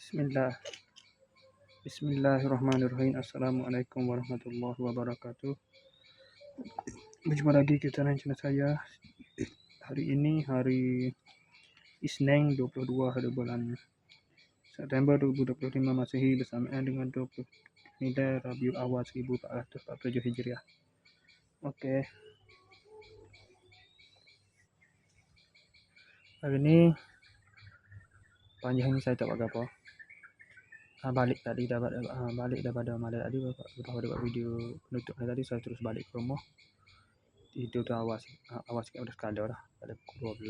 Bismillah. Bismillahirrahmanirrahim. Assalamualaikum warahmatullahi wabarakatuh. Berjumpa lagi kita dengan channel saya. Hari ini hari Isnin 22 hari bulan September 2025 Masehi bersamaan dengan 20 nilai Rabiul Awal 1447 Hijriah. Okey. Hari ni panjang ni saya tak buat apa. Balik daripada malam tadi lepas buat video penutup tadi saya terus balik ke rumah. Tidur tu awal sikit pada skala dah pada pukul 12.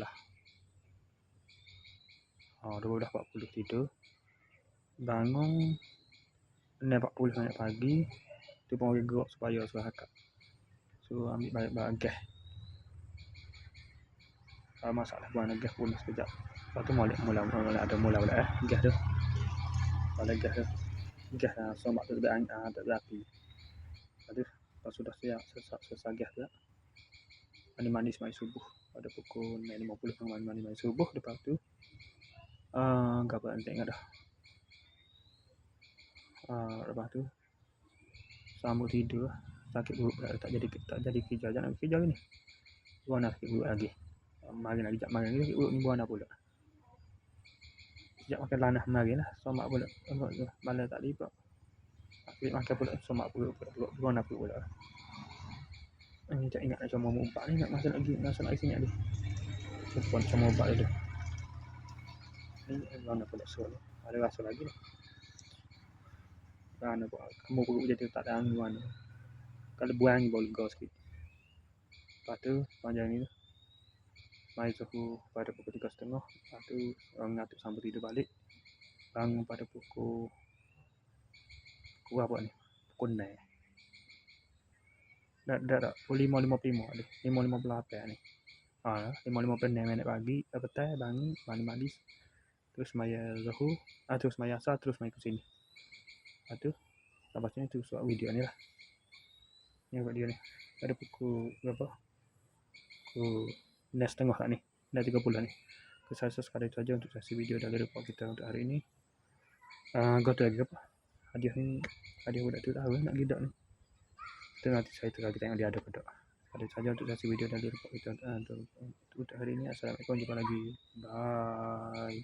12.40 tidur. Bangun 6.40 minit pagi. Tu pun orang gerak supaya akak. So ambil balik gas. Masalah buang gas pun sekejap. Lepas tu mula balik gas tu. Balik gas tu. Gas somak tu tak ada api. Lepas sudah siap selesai gas tu. Mandi semai subuh pada pukul 9.50 mandi subuh. Lepas tu gapo nak tengok dah. Lepas tu sambung tidur. Sakit perut tak jadi kerja. Jangan kerja ni. Buana sakit perut lagi. Mari nak bijak mari sakit perut ni buana pula. Sejak makan lanah mari lah. Somak pula. Malam tak lipat. Akhir makan pula somak perut buana pula. Ini tak ingat macam mau umpak ni nak masuk lagi sini ada. Telepon macam mau umpak dia. Ni buana pula suara. Ada rasa lagi lah. Buana pula. Kamu perut jadi tak ada angin buana. Kalau buang ni boleh gas sikit. Lepas tu panjang ni tu. Mai suhu pada pukul 3.30. Lepas tu ngatuk sambung tidur balik. Bangun pada pukul apa ni? Pukul 9. Dah pukul 5.55 ni. 5.58 ni. 5.56 minit pagi. Petang bangun mandi. Terus maya zuhur. Terus maya asar. Terus mai ke sini. Lepas tu lepas ni terus buat video ni lah. Ni buat video ni. Pada pukul berapa? Pukul 9.30 lah ni. 9.30 ni. Saya sekadar itu saja untuk sesi video dari report kita untuk hari ini. Gotu lagi apa? Hadiah budak tu tahu nak gidak ni. Kita nanti saya lagi tengok dia ada ke tak. Ada saja untuk sesi video dari report kita untuk hari ini. Assalamualaikum, jumpa lagi. Bye.